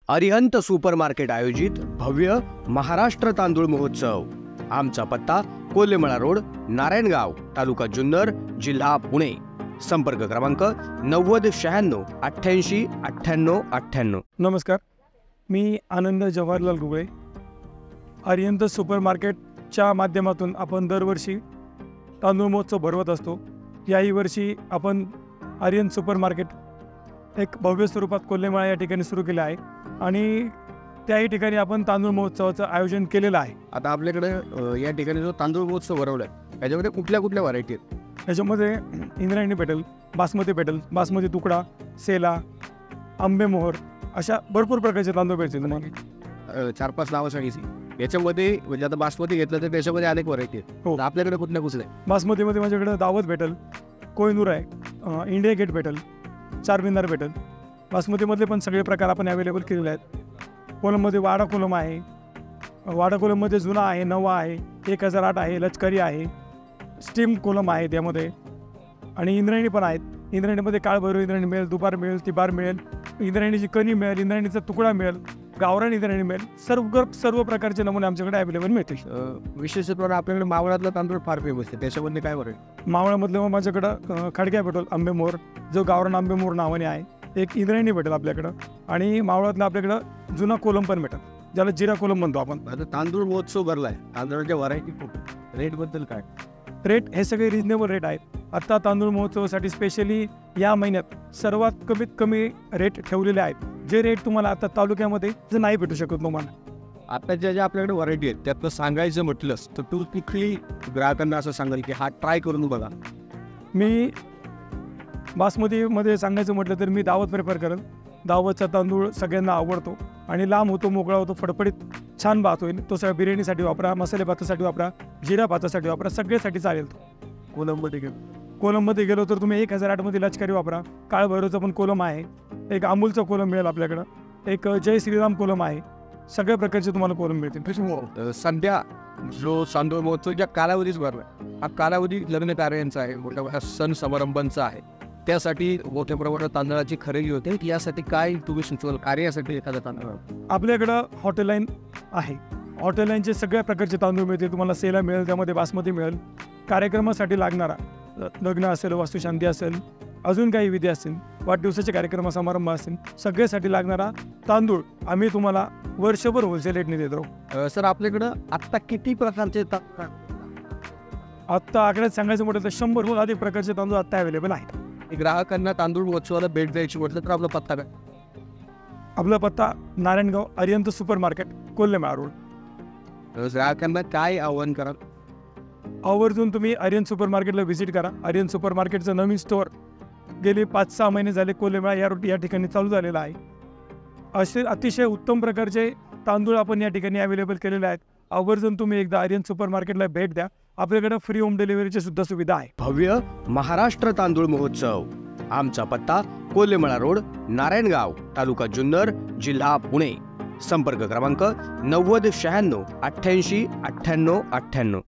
Arihant supermarket आयोजित भव्य महाराष्ट्र तांदूळ महोत्सव। आमचा पत्ता कोल्हेमळा रोड, नारायणगाव, तालुका जुन्नर, जिल्हा पुणे। संपर्क क्रमांक 9096889898। नमस्कार, मी आनंद जवाहरलाल गुगळे। अरिहंत सुपरमार्केटच्या माध्यमातून आपण दरवर्षी तांदूळ महोत्सव भरवत असतो। याही वर्षी आपण अरिहंत सुपरमार्केट एक भव्य स्वरूपात कोल्हेमळा या ठिकाणी सुरू केले आहे आणि त्याही ठिकाणी आपण तांदूळ महोत्सवाचं आयोजन केलेलं आहे। आता आपल्याकडे या ठिकाणी जो तांदूळ महोत्सव भरवलाय याच्यामध्ये कुठल्या कुठल्या व्हरायटी आहेत? याच्यामध्ये इंद्रायणी भेटेल, बासमती भेटेल, बासमती तुकडा, सेला, आंबेमोहर अशा भरपूर प्रकारचे तांदूळ भेटतील तुम्हाला। 4-5 नावं सांगितली। याच्यामध्ये म्हणजे आता बासमती घेतलं तर त्याच्यामध्ये अनेक व्हरायटी आहेत। हो, आपल्याकडे कुठल्या कुठल्या? बासमतीमध्ये माझ्याकडे दावत भेटेल, कोहिनूर आहे, इंडिया गेट भेटेल, चारमिनार भेटेल। बासमतीमधले पण सगळे प्रकार आपण अवेलेबल केलेले आहेत। कोलममध्ये वाडा कोलम आहे, वाडा कोलममध्ये जुना आहे, नवा आहे, 1008 आहे, लष्करी आहे, स्टीम कोलम आहे त्यामध्ये, आणि इंद्रायणी पण आहेत। इंद्रायणीमध्ये काळभैरव इंद्रायणी मिळेल, दुबार मिळेल, तिबार मिळेल, इंद्रायणीची कणी मिळेल, इंद्रायणीचा तुकडा मिळेल, गावरान इंद्रायणी मिळेल। सर्व प्रकारचे नमुने आमच्याकडे अवेलेबल मिळतील। विशेषतः आपल्याकडे मावळातला तांदूळ फार फेमस आहे, त्याच्यामध्ये काय बरं? मावळामधलं मग माझ्याकडं खडक्या भेटेल, आंबेमोहर जो गावरान आंबेमोहर नावाने आहे, एक इंद्रायणी भेटेल आपल्याकडं, आणि मावळातलं आपल्याकडं जुना कोलम पण भेटेल, ज्याला जिरा कोलम म्हणतो आपण। आता तांदूळ महोत्सव भरलाय, तांदळाच्या व्हरायटी खूप, रेटबद्दल काय? रेट हे सगळे रिजनेबल रेट आहेत। आत्ता तांदूळ महोत्सवासाठी स्पेशली या महिन्यात सर्वात कमीत कमी रेट ठेवलेले आहेत, जे रेट तुम्हाला आता तालुक्यामध्ये जे नाही भेटू शकत तुम्हाला। आताच्या ज्या आपल्याकडे व्हरायटी आहेत त्यातलं सांगायचं म्हटलंस तर तू कुठली ग्राहकांना असं सांगाल की हा ट्राय करून बघा? मी बासमतीमध्ये सांगायचं म्हटलं तर मी दावत प्रेफर करेन। दावतचा तांदूळ सगळ्यांना आवडतो आणि लांब होतो, मोकळा होतो, फडफडीत छान भात होईल। तो सगळ्या बिर्याणीसाठी वापरा, मसाले भातासाठी वापरा, जिरा भातासाठी वापरा, सगळ्यासाठी चालेल तो। कोलममध्ये गेलो तर तुम्ही 1008 मध्ये लष्करी वापरा, काळभैरवचा पण कोलम आहे, एक अमूलचा कोलम मिळेल आपल्याकडं, एक जय श्रीराम कोलम आहे, सगळ्या प्रकारचे तुम्हाला कोलम मिळतील। सध्या जो तांदूळ महोत्सवच्या कालावधीच भरला, हा कालावधी लग्न कार्यांचा आहे, मोठ्या मोठ्या सण समारंभांचा आहे, त्यासाठी मोठ्या प्रमाणात तांदळाची खरेदी होते। यासाठी काय तुम्ही सुचवाल कार्यासाठी एखादा तांदूळ? आपल्याकडं हॉटेल लाईन आहे, हॉटेल लाईनचे सगळ्या प्रकारचे तांदूळ मिळतील तुम्हाला। सेला मिळेल, त्यामध्ये बासमती मिळेल, कार्यक्रमासाठी लागणारा, लग्न असेल, वास्तुशांती असेल, अजून काही विधी असतील, वाढदिवसाचे कार्यक्रम समारंभ असतील, सगळ्यासाठी लागणारा तांदूळ आम्ही तुम्हाला वर्षभर होलसेल रेटने देतो। सर, आपल्याकडं आत्ता किती प्रकारचे आत्ता आकड्यात सांगायचं म्हटलं तर 100हून अधिक प्रकारचे तांदूळ आत्ता अवेलेबल आहेत। ग्राहकांना तांदूळ महोत्सवाला भेट द्यायची म्हटलं तर आपला पत्ता काय? आपला पत्ता नारायणगाव, अरिहंत सुपरमार्केट, कोल्हेमळा रोड। ग्राहकांना काय आव्हान कराल? आवर्जून तुम्ही अरिहंत सुपरमार्केटला व्हिजिट करा। अरिहंत सुपरमार्केटचं नवीन स्टोअर गेली 5-6 महिने झाले कोल्हेमळा या ठिकाणी चालू झालेलं आहे। असे अतिशय उत्तम प्रकारचे तांदूळ आपण या ठिकाणी अवेलेबल केलेले आहेत। आवर्जून तुम्ही एकदा अरिहंत सुपरमार्केटला भेट द्या, आपल्याकडे फ्री होम डिलिव्हरीची सुद्धा सुविधा आहे। भव्य महाराष्ट्र तांदूळ महोत्सव। आमचा पत्ता कोल्हेमळा रोड, नारायणगाव, तालुका जुन्नर, जिल्हा पुणे। संपर्क क्रमांक 9096889898।